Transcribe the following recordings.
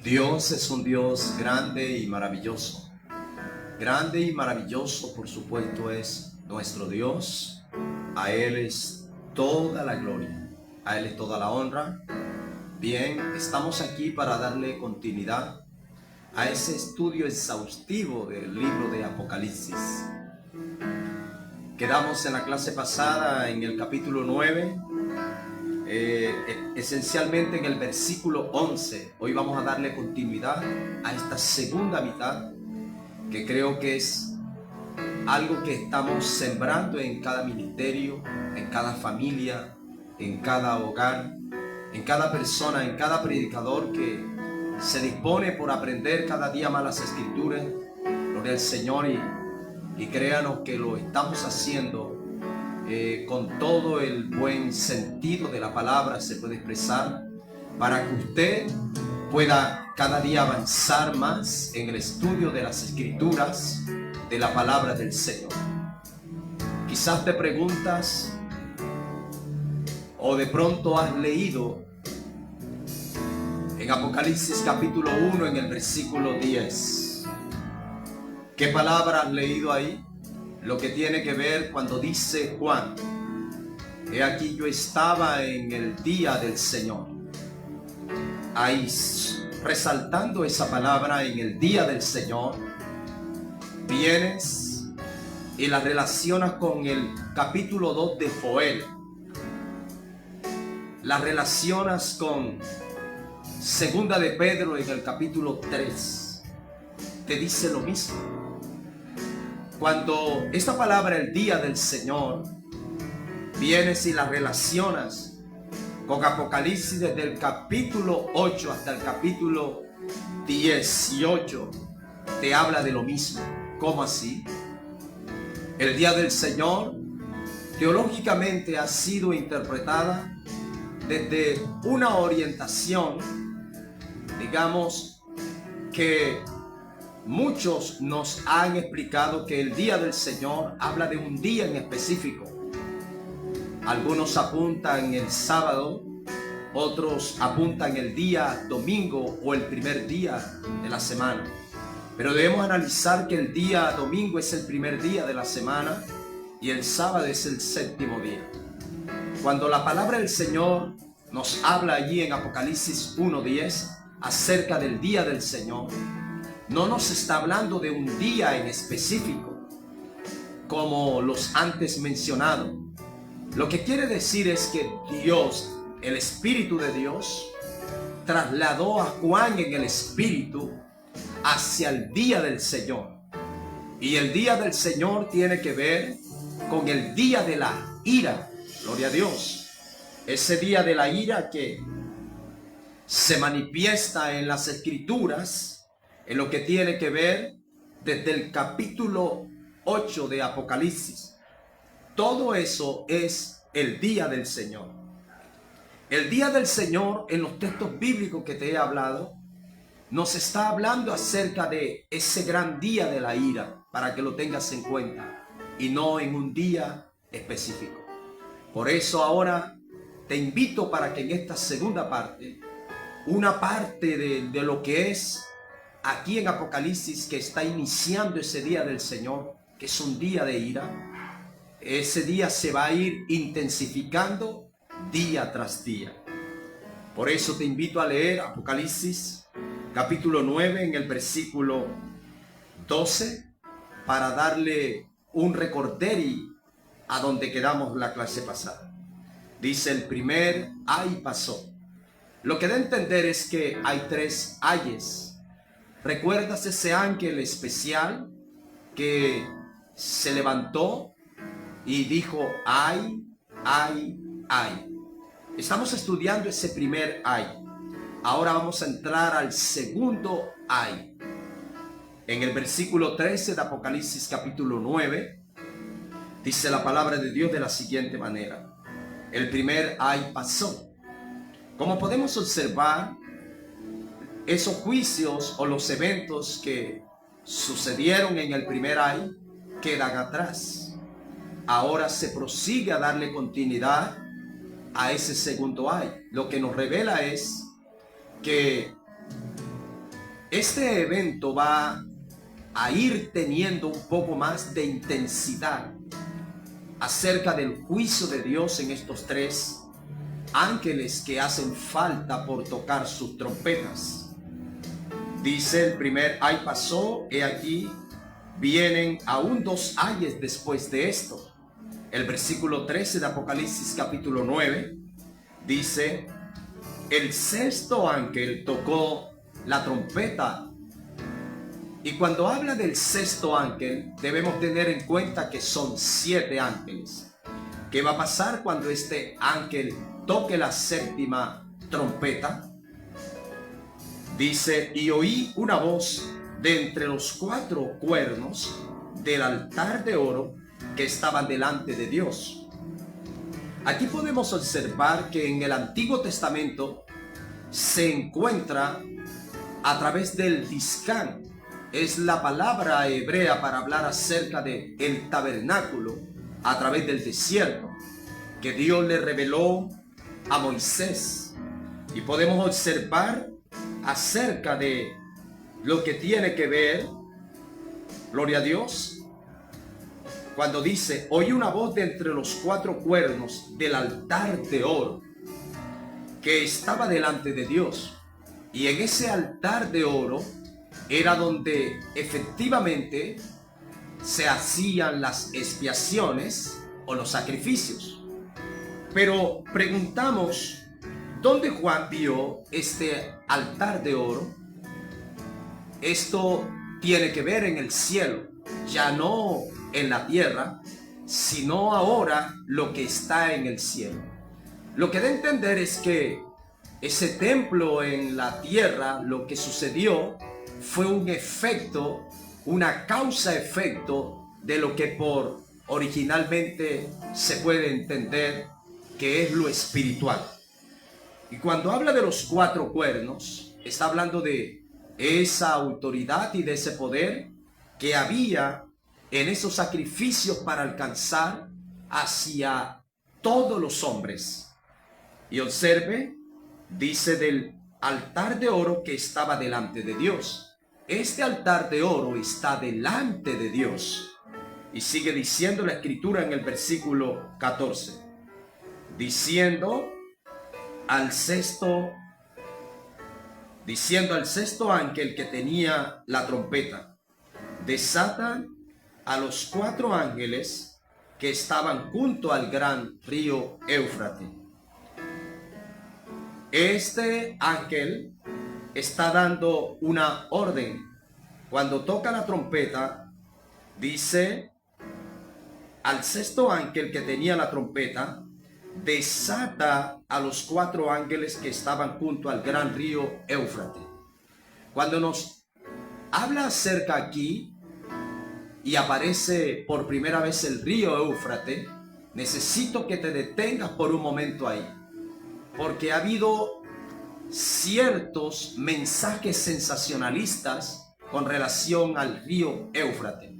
Dios es un Dios grande y maravilloso. Grande y maravilloso, por supuesto, es nuestro Dios. A Él es toda la gloria, a Él es toda la honra. Bien, estamos aquí para darle continuidad a ese estudio exhaustivo del libro de Apocalipsis. Quedamos en la clase pasada en el capítulo 9, esencialmente en el versículo 11. Hoy vamos a darle continuidad a esta segunda mitad, que creo que es algo que estamos sembrando en cada ministerio, en cada familia, en cada hogar, en cada persona, en cada predicador que se dispone por aprender cada día más las Escrituras. Gloria al Señor, y créanos que lo estamos haciendo con todo el buen sentido de la palabra, se puede expresar, para que usted pueda cada día avanzar más en el estudio de las Escrituras, de la palabra del Señor. Quizás te preguntas, o de pronto has leído en Apocalipsis capítulo 1, en el versículo 10. ¿Qué palabra has leído ahí? Lo que tiene que ver cuando dice Juan: he aquí yo estaba en el día del Señor. Ahí, resaltando esa palabra, en el día del Señor, vienes y la relacionas con el capítulo 2 de Joel. La relacionas con segunda de Pedro en el capítulo 3. Te dice lo mismo. Cuando esta palabra, el día del Señor, vienes y la relacionas con Apocalipsis desde el capítulo 8 hasta el capítulo 18, te habla de lo mismo. ¿Cómo así? El día del Señor teológicamente ha sido interpretada desde una orientación, digamos, que muchos nos han explicado que el día del Señor habla de un día en específico. Algunos apuntan el sábado, otros apuntan el día domingo o el primer día de la semana. Pero debemos analizar que el día domingo es el primer día de la semana y el sábado es el séptimo día. Cuando la palabra del Señor nos habla allí en Apocalipsis 1:10 acerca del día del Señor, no nos está hablando de un día en específico como los antes mencionados. Lo que quiere decir es que Dios, el Espíritu de Dios, trasladó a Juan en el Espíritu hacia el día del Señor. Y el día del Señor tiene que ver con el día de la ira. Gloria a Dios. Ese día de la ira que se manifiesta en las Escrituras, en lo que tiene que ver desde el capítulo 8 de Apocalipsis. Todo eso es el día del Señor. El día del Señor, en los textos bíblicos que te he hablado, nos está hablando acerca de ese gran día de la ira, para que lo tengas en cuenta, y no en un día específico. Por eso ahora te invito para que en esta segunda parte, una parte de lo que es aquí en Apocalipsis, que está iniciando ese día del Señor, que es un día de ira, ese día se va a ir intensificando día tras día. Por eso te invito a leer Apocalipsis capítulo 9 en el versículo 12 para darle un recorderi a donde quedamos la clase pasada. Dice: el primer ay pasó. Lo que da a entender es que hay tres ayes. ¿Recuerdas ese ángel especial que se levantó y dijo ay, ay, ay? Estamos estudiando ese primer ay. Ahora vamos a entrar al segundo ay. En el versículo 13 de Apocalipsis capítulo 9, dice la palabra de Dios de la siguiente manera: el primer ay pasó. Como podemos observar, esos juicios o los eventos que sucedieron en el primer ay quedan atrás. Ahora se prosigue a darle continuidad a ese segundo ay. Lo que nos revela es que Este evento va a ir teniendo un poco más de intensidad acerca del juicio de Dios en estos tres ángeles que hacen falta por tocar sus trompetas. Dice el primer ay pasó, he aquí, vienen aún 2 ayes después de esto. El versículo 13 de Apocalipsis capítulo 9 dice, el sexto ángel tocó la trompeta. Y cuando habla del sexto ángel, debemos tener en cuenta que son 7 ángeles. ¿Qué va a pasar cuando este ángel toque la séptima trompeta? Dice, y oí una voz de entre los 4 cuernos del altar de oro que estaban delante de Dios. Aquí podemos observar que en el Antiguo Testamento se encuentra a través del Discán. Es la palabra hebrea para hablar acerca de el tabernáculo a través del desierto que Dios le reveló a Moisés. Y podemos observar acerca de lo que tiene que ver, gloria a Dios, cuando dice, oí una voz de entre los 4 cuernos del altar de oro que estaba delante de Dios. Y en ese altar de oro era donde efectivamente se hacían las expiaciones o los sacrificios. Pero preguntamos, ¿dónde Juan vio este altar de oro? Esto tiene que ver en el cielo, ya no en la tierra, sino ahora lo que está en el cielo. Lo que da a entender es que ese templo en la tierra, lo que sucedió fue un efecto, una causa-efecto de lo que por originalmente se puede entender que es lo espiritual. Y cuando habla de los 4 cuernos, está hablando de esa autoridad y de ese poder que había en esos sacrificios para alcanzar hacia todos los hombres. Y observe, dice del altar de oro que estaba delante de Dios. Este altar de oro está delante de Dios. Y sigue diciendo la escritura en el versículo 14. Diciendo al sexto ángel que tenía la trompeta, desata a los 4 ángeles que estaban junto al gran río Éufrates. Este ángel está dando una orden. Cuando toca la trompeta, dice al sexto ángel que tenía la trompeta, desata a los 4 ángeles que estaban junto al gran río Éufrates. Cuando nos habla acerca aquí y aparece por primera vez el río Éufrates, necesito que te detengas por un momento ahí, porque ha habido ciertos mensajes sensacionalistas con relación al río Éufrates.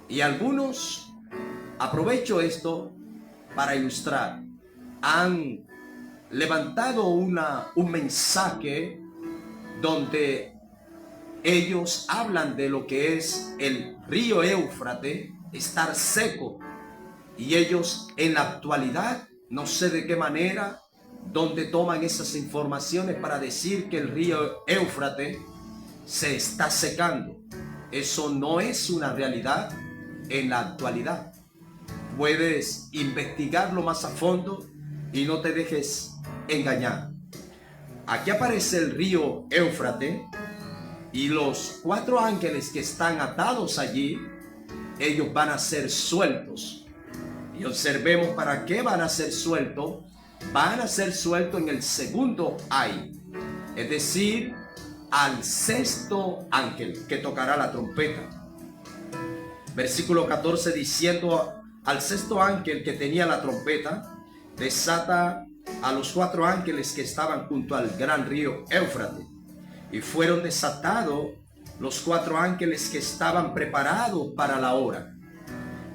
Y algunos, aprovecho esto para ilustrar, han levantado un mensaje donde ellos hablan de lo que es el río Éufrates estar seco. Y ellos en la actualidad, no sé de qué manera, donde toman esas informaciones para decir que el río Éufrates se está secando. Eso no es una realidad en la actualidad. Puedes investigarlo más a fondo y no te dejes engañar. Aquí aparece el río Éufrates y los 4 ángeles que están atados allí, ellos van a ser sueltos. Y observemos para qué van a ser sueltos. Van a ser sueltos en el segundo ay, es decir, al sexto ángel que tocará la trompeta. Versículo 14 diciendo al sexto ángel que tenía la trompeta, desata a los 4 ángeles que estaban junto al gran río Éufrates. Y fueron desatados los 4 ángeles que estaban preparados para la hora,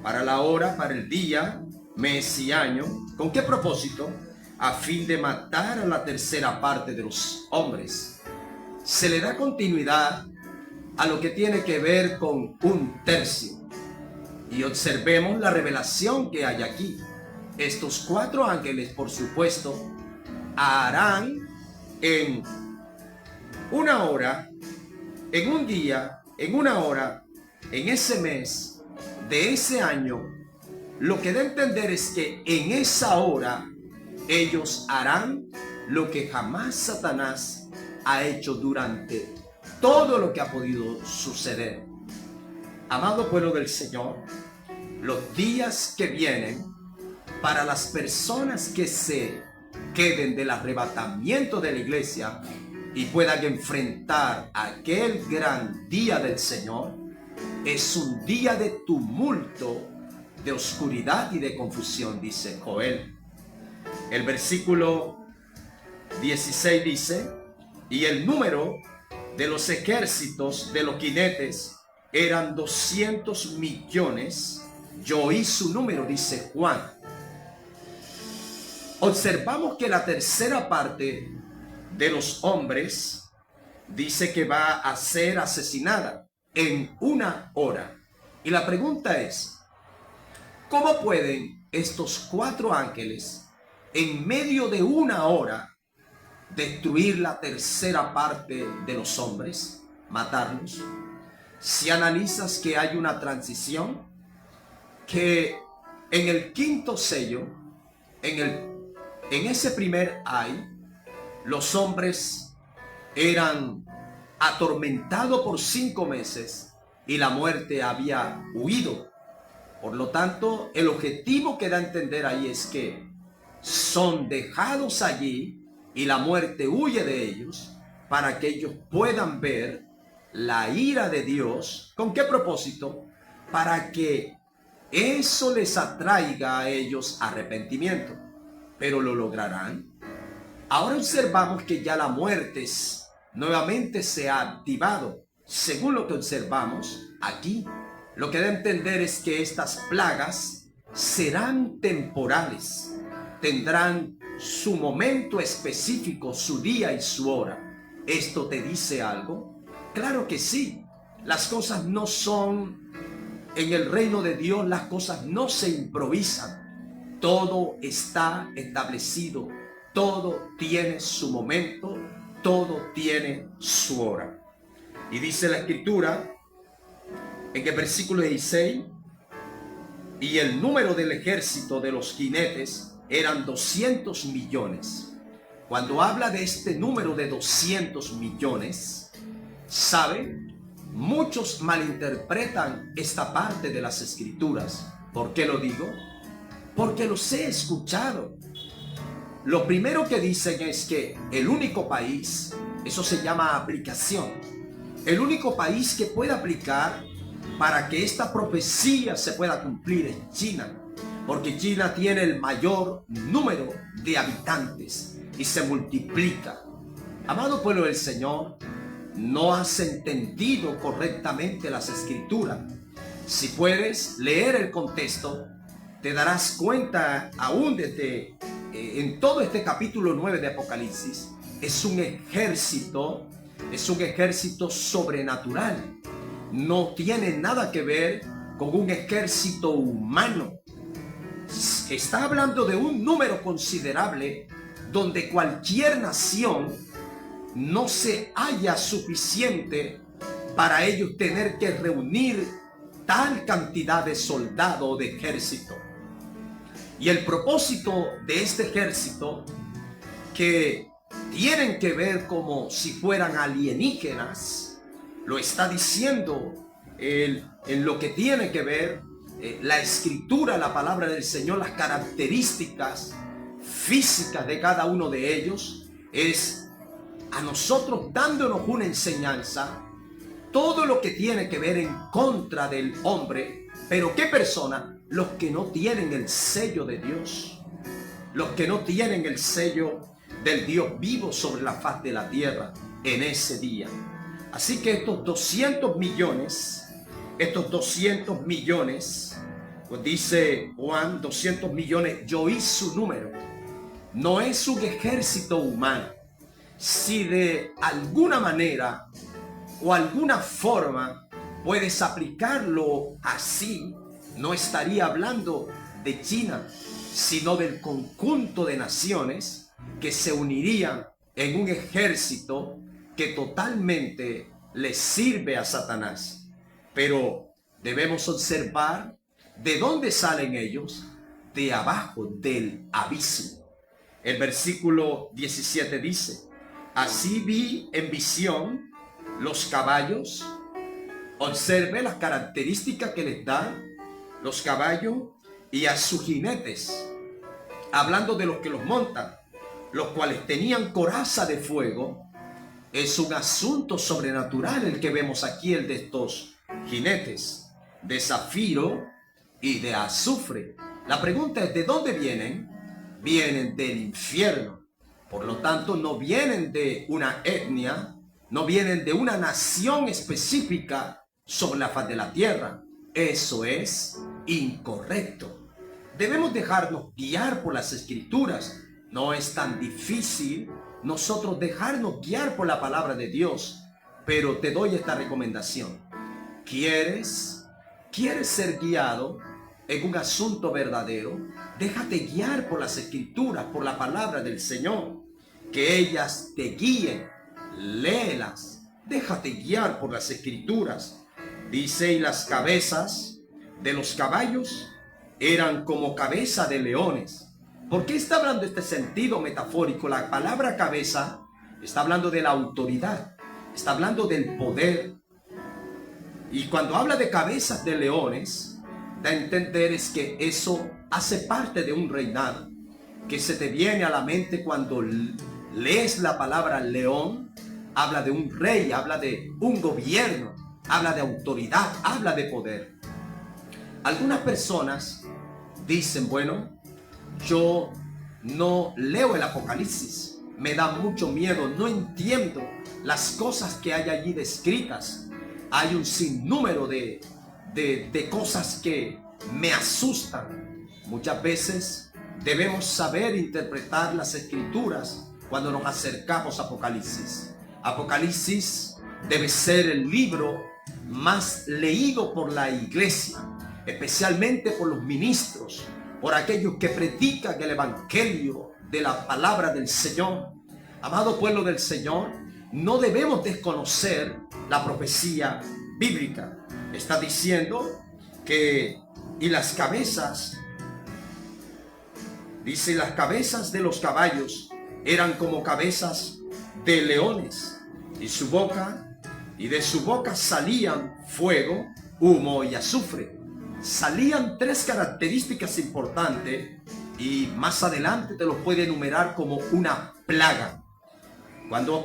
para el día, mes y año. ¿Con qué propósito? A fin de matar a la tercera parte de los hombres. se le da continuidad a lo que tiene que ver con un tercio. Y observemos la revelación que hay aquí. Estos 4 ángeles, por supuesto, harán en una hora, en un día, en una hora, en ese mes, de ese año. Lo que da a entender es que en esa hora ellos harán lo que jamás Satanás ha hecho durante todo lo que ha podido suceder. Amado pueblo del Señor, los días que vienen para las personas que se queden del arrebatamiento de la iglesia y puedan enfrentar aquel gran día del Señor, es un día de tumulto, de oscuridad y de confusión, dice Joel. El versículo 16 dice: y el número de los ejércitos de los jinetes eran 200 millones. Yo oí su número, dice Juan. Observamos que la tercera parte de los hombres dice que va a ser asesinada en una hora. Y la pregunta es, ¿cómo pueden estos 4 ángeles en medio de una hora destruir la tercera parte de los hombres, matarlos? Si analizas que hay una transición, que en el 5.º sello, en ese primer ay, los hombres eran atormentados por 5 meses y la muerte había huido. Por lo tanto, el objetivo que da a entender ahí es que son dejados allí y la muerte huye de ellos para que ellos puedan ver la ira de Dios. ¿Con qué propósito? Para que eso les atraiga a ellos arrepentimiento. ¿Pero lo lograrán? Ahora observamos que ya la muerte nuevamente se ha activado. Según lo que observamos aquí, lo que da a entender es que estas plagas serán temporales. Tendrán su momento específico, su día y su hora. ¿Esto te dice algo? Claro que sí. Las cosas no son... En el reino de Dios las cosas no se improvisan. Todo está establecido. Todo tiene su momento. Todo tiene su hora. Y dice la Escritura en el versículo 16: y el número del ejército de los jinetes eran 200 millones. Cuando habla de este número de 200 millones, ¿saben? Muchos malinterpretan esta parte de las Escrituras. ¿Por qué lo digo? Porque los he escuchado. Lo primero que dicen es que el único país, eso se llama aplicación, el único país que puede aplicar para que esta profecía se pueda cumplir es China, porque China tiene el mayor número de habitantes y se multiplica. Amado pueblo del Señor, no has entendido correctamente las Escrituras. Si puedes leer el contexto, te darás cuenta aún desde en todo este capítulo 9 de Apocalipsis, es un ejército sobrenatural. No tiene nada que ver con un ejército humano. Está hablando de un número considerable donde cualquier nación no se halla suficiente para ellos tener que reunir tal cantidad de soldados o de ejército. Y el propósito de este ejército, que tienen que ver como si fueran alienígenas, lo está diciendo en lo que tiene que ver la Escritura, la palabra del Señor, las características físicas de cada uno de ellos, es a nosotros dándonos una enseñanza, todo lo que tiene que ver en contra del hombre. Pero ¿qué persona? Los que no tienen el sello de Dios, los que no tienen el sello del Dios vivo sobre la faz de la tierra en ese día. Así que estos 200 millones, pues dice Juan, 200 millones, yo oí su número. No es un ejército humano, si de alguna manera o alguna forma puedes aplicarlo así, no estaría hablando de China, sino del conjunto de naciones que se unirían en un ejército que totalmente le sirve a Satanás. Pero debemos observar de dónde salen ellos, de abajo del abismo. El versículo 17 dice: así vi en visión los caballos. Observe las características que les dan los caballos y a sus jinetes, hablando de los que los montan, los cuales tenían coraza de fuego. Es un asunto sobrenatural el que vemos aquí, el de estos jinetes de zafiro y de azufre. La pregunta es: ¿de dónde vienen? Vienen del infierno. Por lo tanto, no vienen de una etnia, no vienen de una nación específica sobre la faz de la tierra. Eso es incorrecto. Debemos dejarnos guiar por las escrituras. No es tan difícil nosotros dejarnos guiar por la palabra de Dios, pero te doy esta recomendación. ¿Quieres ser guiado en un asunto verdadero? Déjate guiar por las escrituras, por la palabra del Señor. Que ellas te guíen, léelas, déjate guiar por las escrituras. Dice: y las cabezas de los caballos eran como cabeza de leones. ¿Por qué está hablando este sentido metafórico? La palabra cabeza está hablando de la autoridad, está hablando del poder. Y cuando habla de cabezas de leones, da a entender es que eso hace parte de un reinado. Que se te viene a la mente cuando lees la palabra león, habla de un rey, habla de un gobierno, habla de autoridad, habla de poder. Algunas personas dicen: bueno, yo no leo el Apocalipsis, me da mucho miedo, no entiendo las cosas que hay allí descritas. Hay un sinnúmero de cosas que me asustan. Muchas veces debemos saber interpretar las escrituras cuando nos acercamos a Apocalipsis. Apocalipsis debe ser el libro más leído por la iglesia, especialmente por los ministros, por aquellos que predican el evangelio de la palabra del Señor. Amado pueblo del Señor, no debemos desconocer la profecía bíblica. Está diciendo que y las cabezas, dice, las cabezas de los caballos eran como cabezas de leones, y de su boca salían fuego, humo y azufre. Salían tres características importantes, y más adelante te los puede enumerar como una plaga.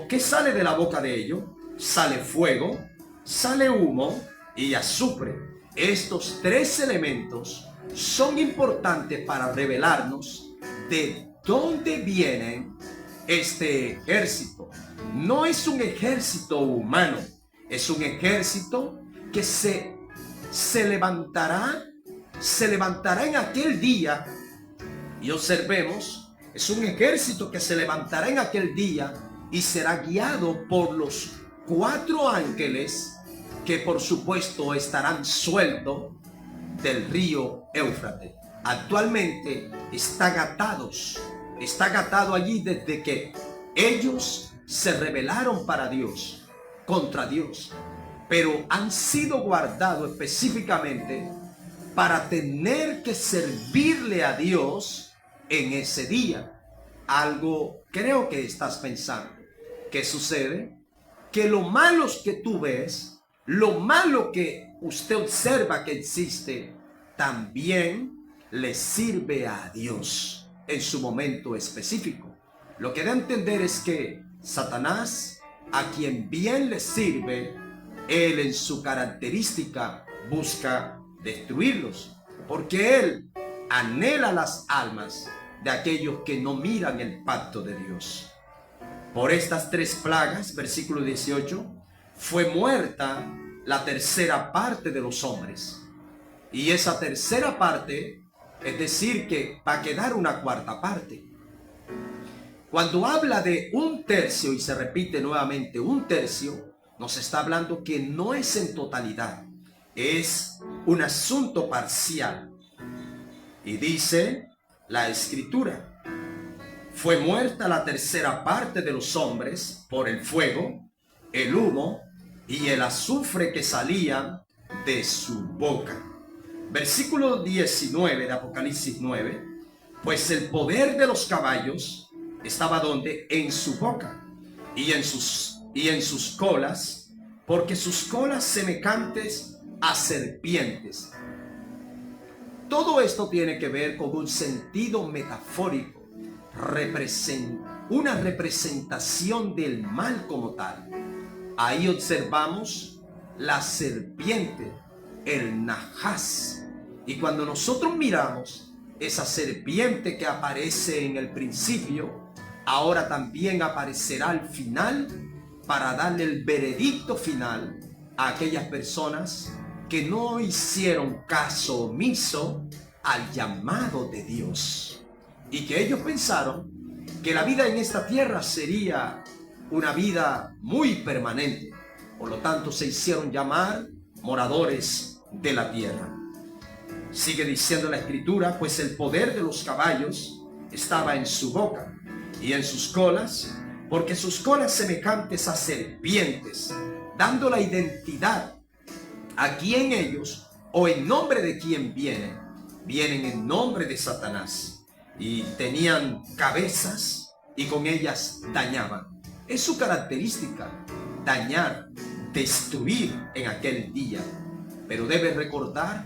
¿Qué sale de la boca de ellos? Sale fuego, sale humo y azufre. Estos tres elementos son importantes para revelarnos de dónde viene este ejército. No es un ejército humano, es un ejército que se levantará en aquel día. Y observemos, es un ejército que se levantará en aquel día y será guiado por los 4 ángeles que por supuesto estarán sueltos del río Éufrates. Actualmente está atado allí desde que ellos se rebelaron contra Dios, pero han sido guardados específicamente para tener que servirle a Dios en ese día. Algo creo que estás pensando. ¿Qué sucede? Que lo malo que tú ves, lo malo que usted observa que existe, también le sirve a Dios en su momento específico. Lo que da a entender es que Satanás, a quien bien le sirve, él en su característica busca destruirlos, porque él anhela las almas de aquellos que no miran el pacto de Dios. Por estas 3 plagas, versículo 18, fue muerta la tercera parte de los hombres. Y esa tercera parte, es decir, que va a quedar una cuarta parte. Cuando habla de un tercio y se repite nuevamente un tercio, nos está hablando que no es en totalidad, es un asunto parcial. Y dice la Escritura: fue muerta la tercera parte de los hombres por el fuego, el humo y el azufre que salían de su boca. Versículo 19 de Apocalipsis 9: pues el poder de los caballos estaba donde, en su boca y en sus colas, porque sus colas semejantes a serpientes. Todo esto tiene que ver con un sentido metafórico, una representación del mal como tal. Ahí observamos la serpiente, el najás, y cuando nosotros miramos esa serpiente que aparece en el principio, ahora también aparecerá al final para darle el veredicto final a aquellas personas que no hicieron caso omiso al llamado de Dios y que ellos pensaron que la vida en esta tierra sería una vida muy permanente. Por lo tanto, se hicieron llamar moradores de la tierra. Sigue diciendo la Escritura: pues el poder de los caballos estaba en su boca y en sus colas, porque sus colas semejantes a serpientes, dando la identidad a quien ellos, o en nombre de quien vienen en nombre de Satanás, y tenían cabezas y con ellas dañaban. Es su característica, dañar, destruir en aquel día. Pero debe recordar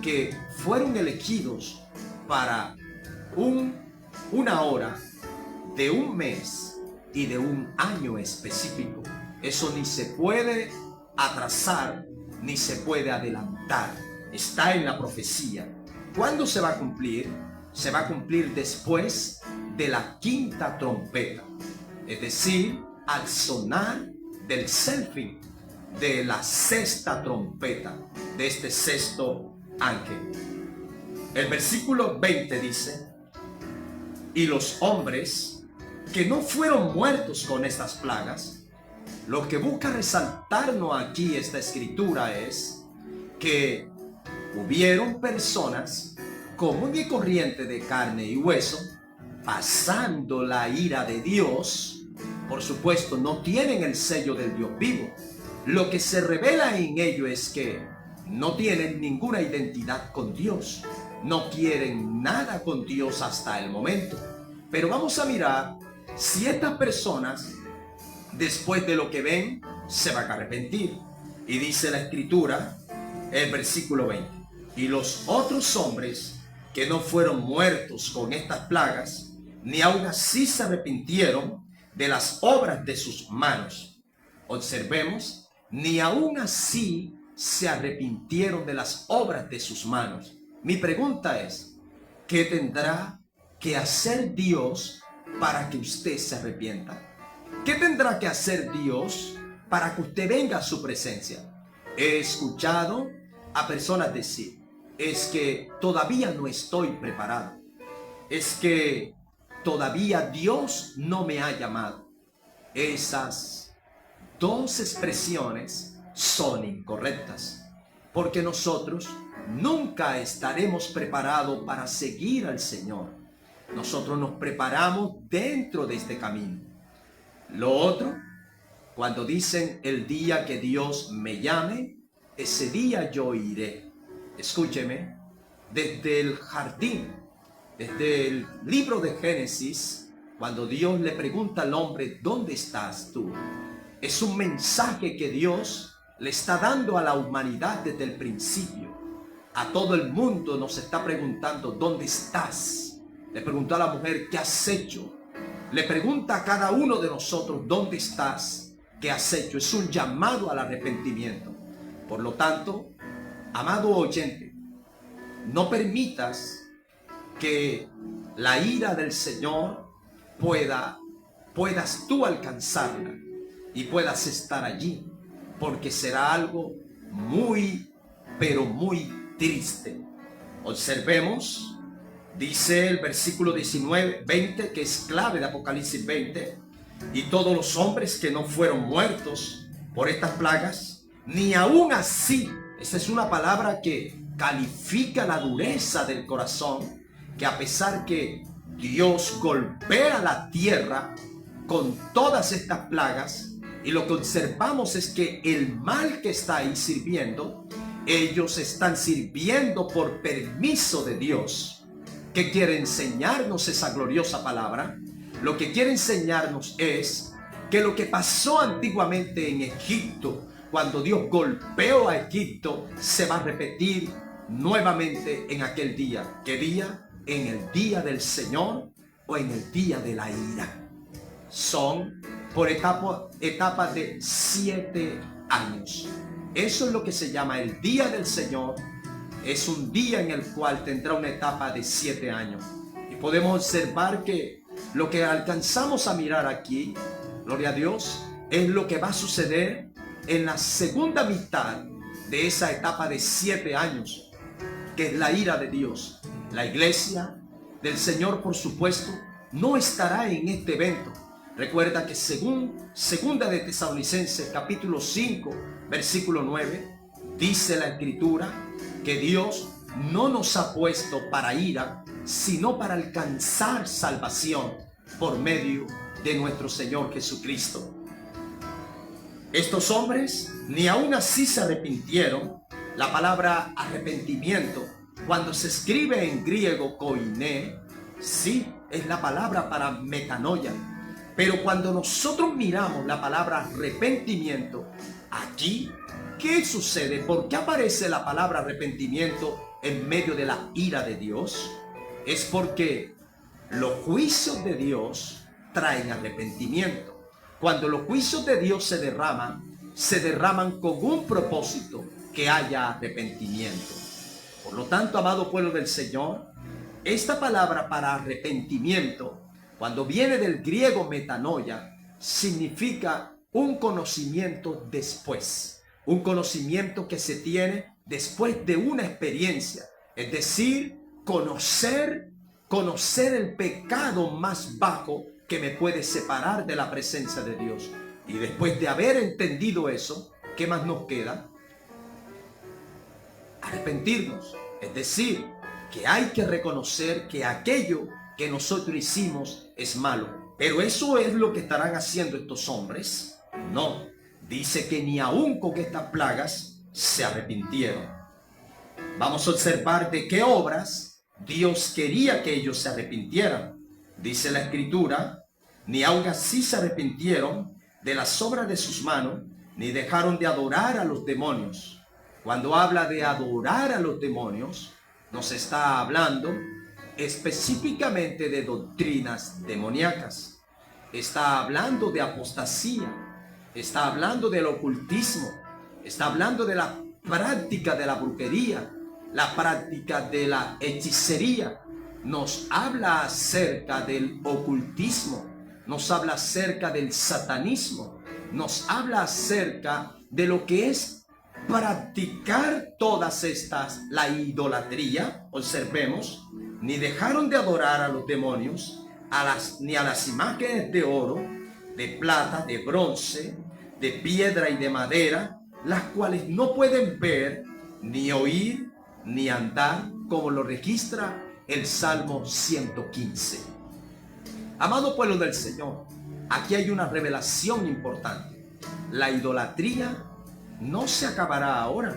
que fueron elegidos para una hora de un mes y de un año específico. Eso ni se puede atrasar ni se puede adelantar. Está en la profecía. ¿Cuándo se va a cumplir? Se va a cumplir después de la quinta trompeta, es decir, al sonar del selfing, de la sexta trompeta, de este sexto ángel. El versículo 20 dice: y los hombres que no fueron muertos con estas plagas. Lo que busca resaltarnos aquí esta escritura es que hubieron personas común y corriente de carne y hueso, pasando la ira de Dios. Por supuesto, no tienen el sello del Dios vivo. Lo que se revela en ello es que no tienen ninguna identidad con Dios, no quieren nada con Dios hasta el momento. Pero vamos a mirar si estas personas, después de lo que ven, se van a arrepentir. Y dice la Escritura, el versículo 20: y los otros hombres que no fueron muertos con estas plagas, ni aun así se arrepintieron de las obras de sus manos. Observemos, ni aun así se arrepintieron de las obras de sus manos. Mi pregunta es: ¿qué tendrá que hacer Dios para que usted se arrepienta? ¿Qué tendrá que hacer Dios para que usted venga a su presencia? He escuchado a personas decir: es que todavía no estoy preparado, es que todavía Dios no me ha llamado. Esas dos expresiones son incorrectas, porque nosotros nunca estaremos preparados para seguir al Señor. Nosotros nos preparamos dentro de este camino. Lo otro, cuando dicen el día que Dios me llame, ese día yo iré. Escúcheme, desde el jardín, desde el libro de Génesis, cuando Dios le pregunta al hombre: ¿dónde estás tú?, es un mensaje que Dios le está dando a la humanidad desde el principio. A todo el mundo nos está preguntando: ¿dónde estás? Le preguntó a la mujer: ¿qué has hecho? Le pregunta a cada uno de nosotros: ¿dónde estás? ¿Qué has hecho? Es un llamado al arrepentimiento. Por lo tanto, amado oyente, no permitas que la ira del Señor puedas tú alcanzarla y puedas estar allí, porque será algo muy, pero muy triste. Observemos Dice el versículo 19, 20, que es clave de Apocalipsis 20, y todos los hombres que no fueron muertos por estas plagas, ni aún así, esa es una palabra que califica la dureza del corazón, que a pesar que Dios golpea la tierra con todas estas plagas, y lo que observamos es que el mal que está ahí sirviendo, ellos están sirviendo por permiso de Dios. ¿Qué quiere enseñarnos esa gloriosa palabra? Lo que quiere enseñarnos es que lo que pasó antiguamente en Egipto, cuando Dios golpeó a Egipto, se va a repetir nuevamente en aquel día. ¿Qué día? En el día del Señor o en el día de la ira. Son por etapas de 7 años. Eso es lo que se llama el día del Señor. Es un día en el cual tendrá una etapa de 7 años. Y podemos observar que lo que alcanzamos a mirar aquí, gloria a Dios, es lo que va a suceder en la segunda mitad de esa etapa de 7 años, que es la ira de Dios. La iglesia del Señor, por supuesto, no estará en este evento. Recuerda que según segunda de Tesalonicenses capítulo 5 versículo 9, dice la Escritura que Dios no nos ha puesto para ira, sino para alcanzar salvación por medio de nuestro Señor Jesucristo. Estos hombres ni aún así se arrepintieron. La palabra arrepentimiento, cuando se escribe en griego koiné, sí, es la palabra para metanoia. Pero cuando nosotros miramos la palabra arrepentimiento, aquí, ¿qué sucede? ¿Por qué aparece la palabra arrepentimiento en medio de la ira de Dios? Es porque los juicios de Dios traen arrepentimiento. Cuando los juicios de Dios se derraman con un propósito, que haya arrepentimiento. Por lo tanto, amado pueblo del Señor, esta palabra para arrepentimiento, cuando viene del griego metanoia, significa un conocimiento después. Un conocimiento que se tiene después de una experiencia. Es decir, conocer el pecado más bajo que me puede separar de la presencia de Dios. Y después de haber entendido eso, ¿qué más nos queda? Arrepentirnos. Es decir, que hay que reconocer que aquello que nosotros hicimos es malo. Pero ¿eso es lo que estarán haciendo estos hombres? No. Dice que ni aún con estas plagas se arrepintieron. Vamos a observar de qué obras Dios quería que ellos se arrepintieran. Dice la Escritura, ni aún así se arrepintieron de las obras de sus manos, ni dejaron de adorar a los demonios. Cuando habla de adorar a los demonios, nos está hablando específicamente de doctrinas demoníacas. Está hablando de apostasía, está hablando del ocultismo, está hablando de la práctica de la brujería, la práctica de la hechicería. Nos habla acerca del ocultismo, nos habla acerca del satanismo, nos habla acerca de lo que es practicar todas estas, la idolatría. Observemos, ni dejaron de adorar a los demonios, ni a las imágenes de oro, de plata, de bronce, de piedra y de madera, las cuales no pueden ver, ni oír, ni andar, como lo registra el Salmo 115. Amado pueblo del Señor, aquí hay una revelación importante. La idolatría no se acabará ahora.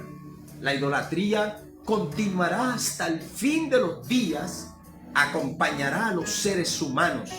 La idolatría continuará hasta el fin de los días, acompañará a los seres humanos.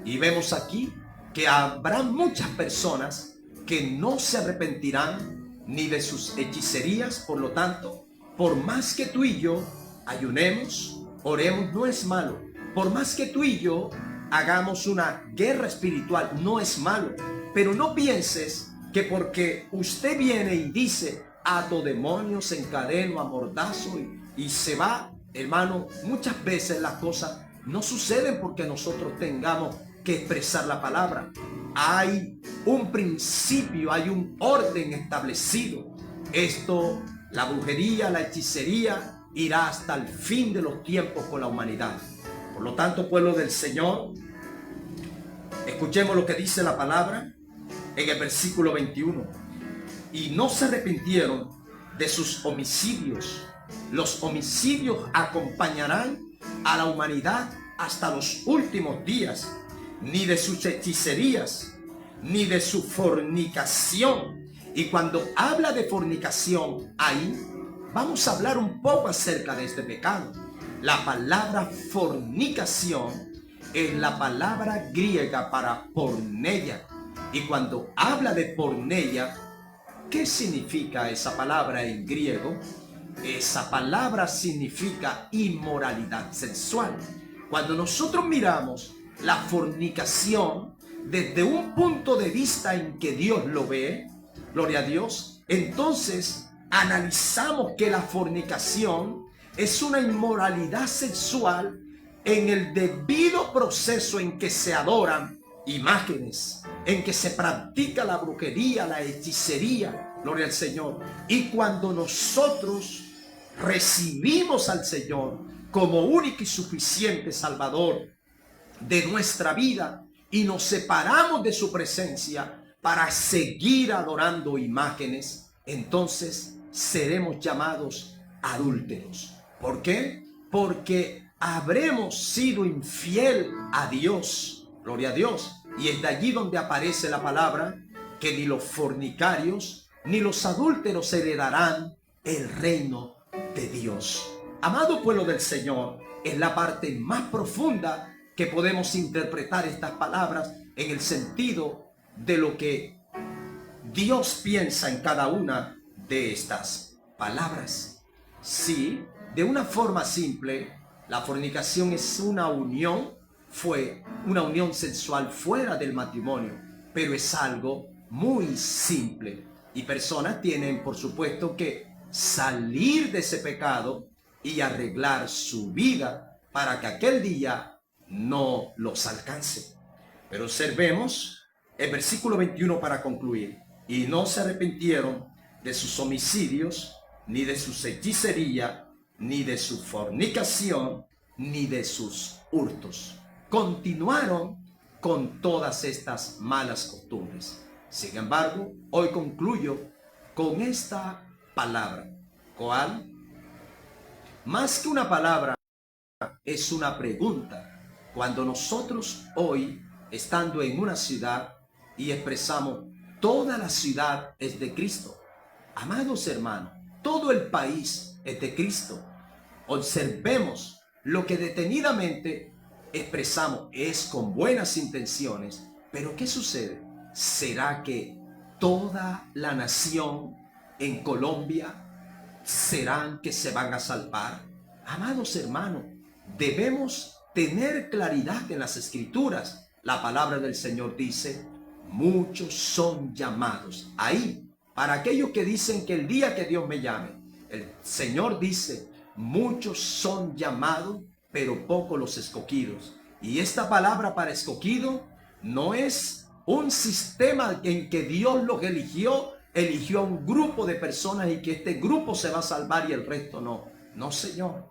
Y vemos aquí que habrá muchas personas que no se arrepentirán ni de sus hechicerías. Por lo tanto, por más que tú y yo ayunemos, oremos, no es malo. Por más que tú y yo hagamos una guerra espiritual, no es malo. Pero no pienses que porque usted viene y dice ato demonios, encadeno, amordazo y se va, hermano, muchas veces las cosas no suceden porque nosotros tengamos que expresar la palabra. Hay un principio, hay un orden establecido. Esto, la brujería, la hechicería, irá hasta el fin de los tiempos con la humanidad. Por lo tanto, pueblo del Señor, escuchemos lo que dice la palabra en el versículo 21. Y no se arrepintieron de sus homicidios. Los homicidios acompañarán a la humanidad hasta los últimos días, ni de sus hechicerías, ni de su fornicación. Y cuando habla de fornicación, ahí vamos a hablar un poco acerca de este pecado. La palabra fornicación es la palabra griega para porneia. Y cuando habla de porneia, ¿qué significa esa palabra en griego? Esa palabra significa inmoralidad sexual. Cuando nosotros miramos la fornicación desde un punto de vista en que Dios lo ve, gloria a Dios, entonces analizamos que la fornicación es una inmoralidad sexual en el debido proceso en que se adoran imágenes, en que se practica la brujería, la hechicería, gloria al Señor. Y cuando nosotros recibimos al Señor como único y suficiente Salvador de nuestra vida y nos separamos de su presencia para seguir adorando imágenes, entonces seremos llamados adúlteros. ¿Por qué? Porque habremos sido infiel a Dios, gloria a Dios. Y es de allí donde aparece la palabra que ni los fornicarios ni los adúlteros heredarán el reino de Dios. Amado pueblo del Señor, es la parte más profunda que podemos interpretar estas palabras en el sentido de lo que Dios piensa en cada una de estas palabras. Sí, de una forma simple, la fornicación es una unión, fue una unión sexual fuera del matrimonio, pero es algo muy simple. Y personas tienen, por supuesto, que salir de ese pecado y arreglar su vida para que aquel día no los alcance. Pero observemos el versículo 21 para concluir. Y no se arrepintieron de sus homicidios, ni de su hechicería, ni de su fornicación, ni de sus hurtos. Continuaron con todas estas malas costumbres. Sin embargo, hoy concluyo con esta palabra. ¿Cuál? Más que una palabra, es una pregunta. Cuando nosotros hoy, estando en una ciudad y expresamos, toda la ciudad es de Cristo. Amados hermanos, todo el país es de Cristo. Observemos lo que detenidamente expresamos es con buenas intenciones, pero ¿qué sucede? ¿Será que toda la nación en Colombia serán que se van a salvar? Amados hermanos, debemos tener claridad en las Escrituras. La palabra del Señor dice, muchos son llamados. Ahí, para aquellos que dicen que el día que Dios me llame, el Señor dice, muchos son llamados, pero pocos los escogidos. Y esta palabra para escogido no es un sistema en que Dios los eligió a un grupo de personas y que este grupo se va a salvar y el resto no. No, Señor.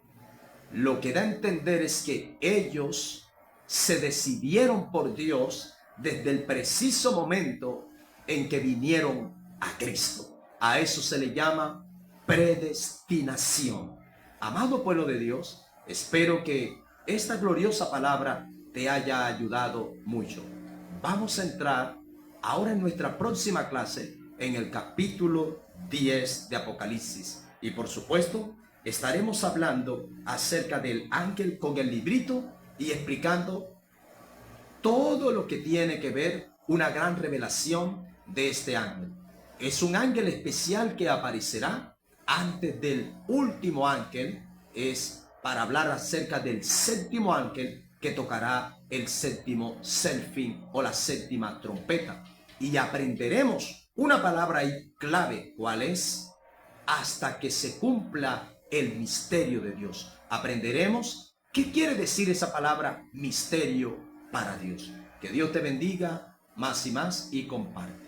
Lo que da a entender es que ellos se decidieron por Dios desde el preciso momento en que vinieron a Cristo. A eso se le llama predestinación. Amado pueblo de Dios, espero que esta gloriosa palabra te haya ayudado mucho. Vamos a entrar ahora en nuestra próxima clase en el capítulo 10 de Apocalipsis. Y por supuesto, estaremos hablando acerca del ángel con el librito y explicando todo lo que tiene que ver una gran revelación de este ángel. Es un ángel especial que aparecerá antes del último ángel. Es para hablar acerca del séptimo ángel que tocará el séptimo selfín o la séptima trompeta. Y aprenderemos una palabra ahí clave. ¿Cuál es? Hasta que se cumpla el misterio de Dios. Aprenderemos qué quiere decir esa palabra misterio para Dios. Que Dios te bendiga más y más y comparte.